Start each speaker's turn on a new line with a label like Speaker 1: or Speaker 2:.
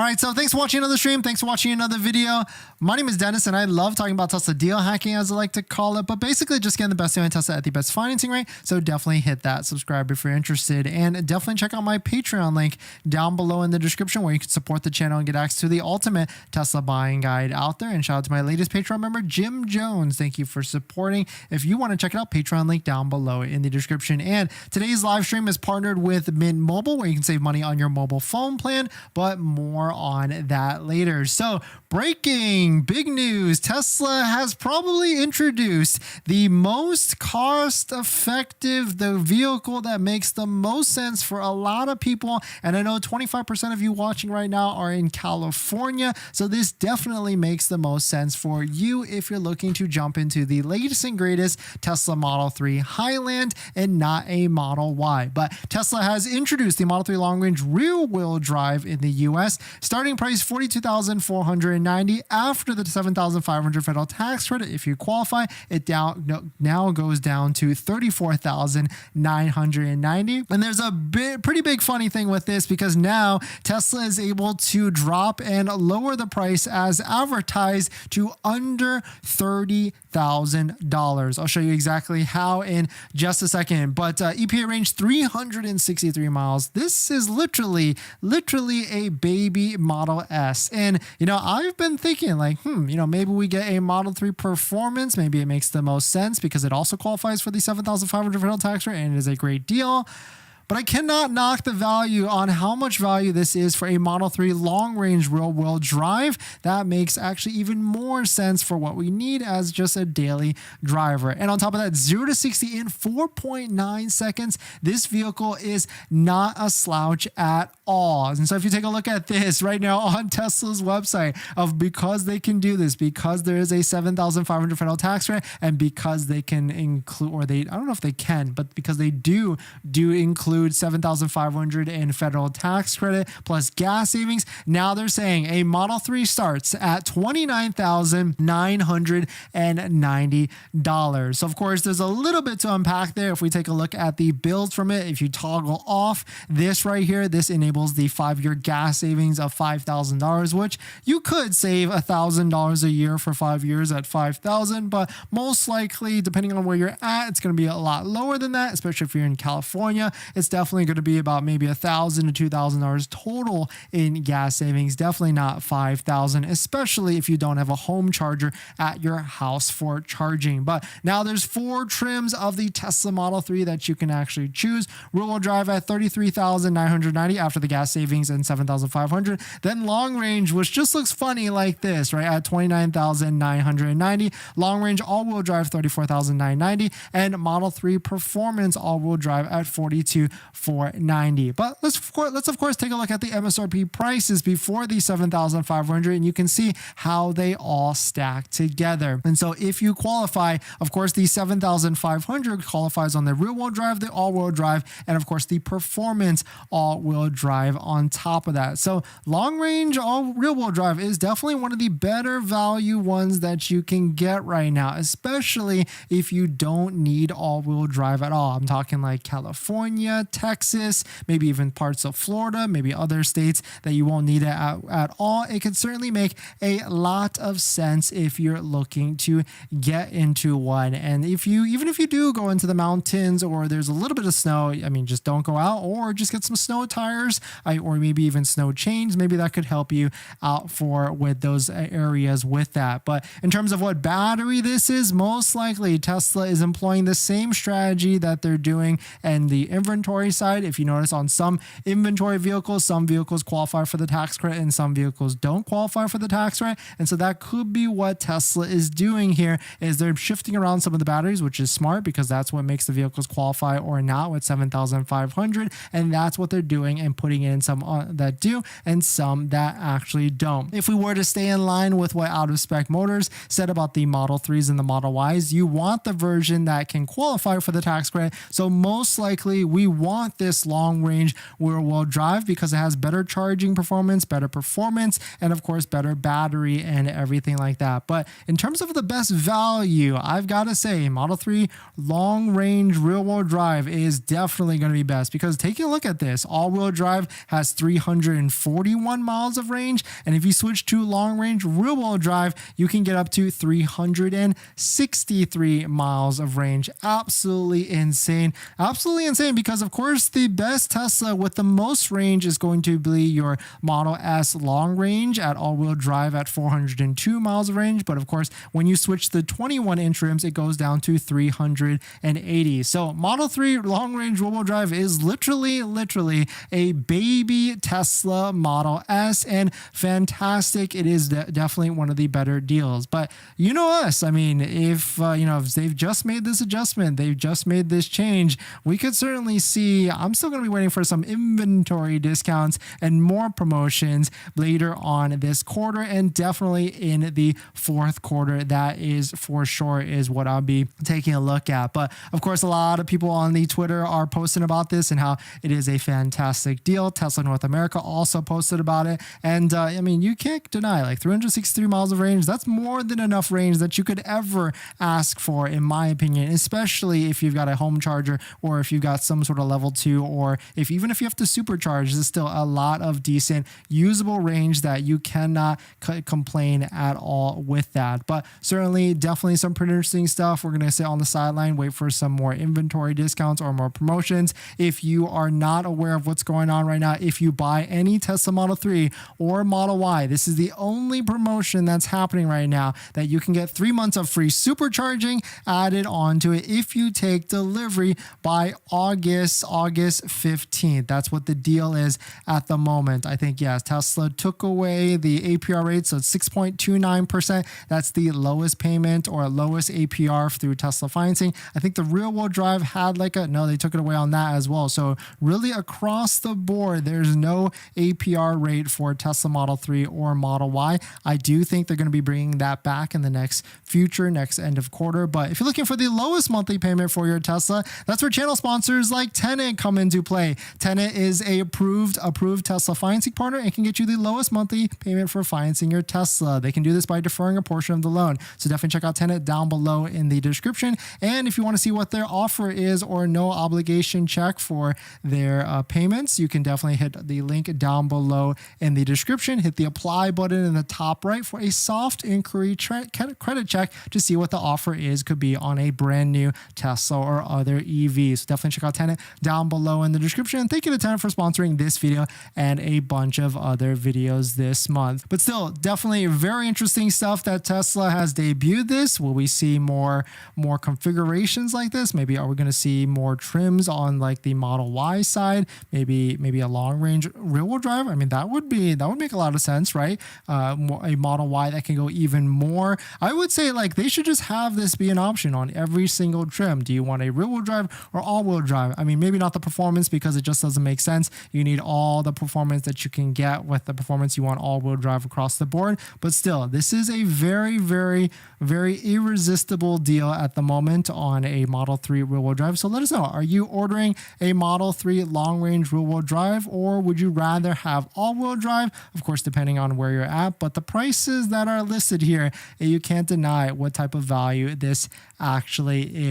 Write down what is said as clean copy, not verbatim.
Speaker 1: All right, so thanks for watching another stream. Thanks for watching another video. My name is Dennis, and I love talking about Tesla deal hacking, as I like to call it, but basically just getting the best deal on Tesla at the best financing rate. So definitely hit that subscribe if you're interested, and definitely check out my Patreon link down below in the description where you can support the channel and get access to the ultimate Tesla buying guide out there. And shout out to my latest Patreon member, Jim Jones. Thank you for supporting. If you want to check it out, Patreon link down below in the description. And today's live stream is partnered with Mint Mobile, where you can save money on your mobile phone plan, but more on that later. So breaking big news, Tesla has probably introduced the most cost effective, the vehicle that makes the most sense for a lot of people. And I know 25% of you watching right now are in California. So this definitely makes the most sense for you if you're looking to jump into the latest and greatest Tesla Model 3 Highland and not a Model Y. But Tesla has introduced the Model 3 long range rear wheel drive in the US. Starting price $42,490 after the $7,500 federal tax credit. If you qualify, it now goes down to $34,990. And there's a pretty big funny thing with this, because now Tesla is able to drop and lower the price as advertised to under $30,000. I'll show you exactly how in just a second. But EPA range 363 miles. This is literally a baby Model S. And, I've been thinking like, maybe we get a Model 3 Performance. Maybe it makes the most sense because it also qualifies for the $7,500 federal tax rate and it is a great deal. But I cannot knock the value on how much value this is for a Model 3 long-range rear-wheel drive. That makes actually even more sense for what we need as just a daily driver. And on top of that, 0 to 60 in 4.9 seconds. This vehicle is not a slouch at all. And so if you take a look at this right now on Tesla's website, because they can do this, because there is a $7,500 federal tax rate, and because they can include, I don't know if they can, but because they do include $7,500 in federal tax credit plus gas savings. Now they're saying a Model 3 starts at $29,990. So of course, there's a little bit to unpack there. If we take a look at the builds from it, if you toggle off this right here, this enables the 5-year gas savings of $5,000, which you could save $1,000 a year for 5 years at $5,000, but most likely, depending on where you're at, it's going to be a lot lower than that, especially if you're in California. It's definitely going to be about maybe $1,000 to $2,000 total in gas savings. Definitely not $5,000, especially if you don't have a home charger at your house for charging. But now there's 4 trims of the Tesla Model 3 that you can actually choose. Rear-wheel drive at $33,990 after the gas savings and $7,500. Then long range, which just looks funny like this, right, at $29,990. Long range all-wheel drive $34,990, and Model 3 Performance all-wheel drive at $42,490. But let's of course take a look at the MSRP prices before the $7,500, and you can see how they all stack together. And so if you qualify, of course, the $7,500 qualifies on the rear-wheel drive, the all-wheel drive, and of course the Performance all-wheel drive on top of that. So long-range all rear-wheel drive is definitely one of the better value ones that you can get right now, especially if you don't need all-wheel drive at all. I'm talking like California, Texas, maybe even parts of Florida, maybe other states that you won't need it at all. It can certainly make a lot of sense if you're looking to get into one. And even if you do go into the mountains or there's a little bit of snow, just don't go out, or just get some snow tires, or maybe even snow chains. Maybe that could help you out with those areas with that. But in terms of what battery this is, most likely Tesla is employing the same strategy that they're doing and the inventory side. If you notice, on some inventory vehicles, some vehicles qualify for the tax credit and some vehicles don't qualify for the tax credit. And so that could be what Tesla is doing here, is they're shifting around some of the batteries, which is smart because that's what makes the vehicles qualify or not with $7,500. And that's what they're doing, and putting in some that do and some that actually don't. If we were to stay in line with what Out of Spec Motors said about the Model 3s and the Model Ys, you want the version that can qualify for the tax credit. So most likely we want this long range rear wheel drive because it has better charging performance, and of course better battery and everything like that. But in terms of the best value, I've got to say Model 3 long range rear wheel drive is definitely going to be best, because taking a look at this, all wheel drive has 341 miles of range, and if you switch to long range rear wheel drive, you can get up to 363 miles of range. Absolutely insane, because of course the best Tesla with the most range is going to be your Model S long range at all-wheel drive at 402 miles of range. But of course, when you switch the 21-inch rims, it goes down to 380. So Model 3 long range rear-wheel drive is literally a baby Tesla Model S, and fantastic. It is definitely one of the better deals. But you know us, I mean, if if they've just made this adjustment, they've just made this change, we could certainly see, I'm still going to be waiting for some inventory discounts and more promotions later on this quarter, and definitely in the fourth quarter. That is for sure is what I'll be taking a look at. But of course, a lot of people on the Twitter are posting about this and how it is a fantastic deal. Tesla North America also posted about it. And I mean, you can't deny, like 363 miles of range, that's more than enough range that you could ever ask for, in my opinion, especially if you've got a home charger, or if you've got some sort of level 2, or even if you have to supercharge, there's still a lot of decent usable range that you cannot complain at all with that. But certainly, definitely some pretty interesting stuff. We're going to sit on the sideline, wait for some more inventory discounts or more promotions. If you are not aware of what's going on right now, if you buy any Tesla Model 3 or Model Y, this is the only promotion that's happening right now, that you can get 3 months of free supercharging added onto it if you take delivery by August 15th. That's what the deal is at the moment. I think, yes, Tesla took away the APR rate, so it's 6.29%. That's the lowest payment or lowest APR through Tesla financing. I think the rear-wheel drive had no, they took it away on that as well. So really across the board, there's no APR rate for Tesla Model 3 or Model Y. I do think they're going to be bringing that back in the next end of quarter. But if you're looking for the lowest monthly payment for your Tesla, that's where channel sponsors like Tenet come into play. Tenet is a approved Tesla financing partner and can get you the lowest monthly payment for financing your Tesla. They can do this by deferring a portion of the loan. So definitely check out Tenet down below in the description. And if you want to see what their offer is, or no obligation check for their payments, you can definitely hit the link down below in the description. Hit the apply button in the top right for a soft inquiry credit check to see what the offer is, could be on a brand new Tesla or other EVs. So definitely check out Tenet down below in the description. Thank you to Tenet for sponsoring this video and a bunch of other videos this month. But still, definitely very interesting stuff that Tesla has debuted this. Will we see more configurations like this? Maybe are we going to see more trims on like the Model Y side? Maybe a long range rear wheel drive. I mean, that would make a lot of sense, right? A Model Y that can go even more. I would say like they should just have this be an option on every single trim. Do you want a rear wheel drive or all wheel drive? I mean, maybe not the performance, because it just doesn't make sense. You need all the performance that you can get with the performance. You want all wheel drive across the board. But still, this is a very, very, very irresistible deal at the moment on a Model 3 rear wheel drive. So let us know, are you ordering a Model 3 long range rear wheel drive, or would you rather have all wheel drive? Of course, depending on where you're at, but the prices that are listed here, you can't deny what type of value this actually is.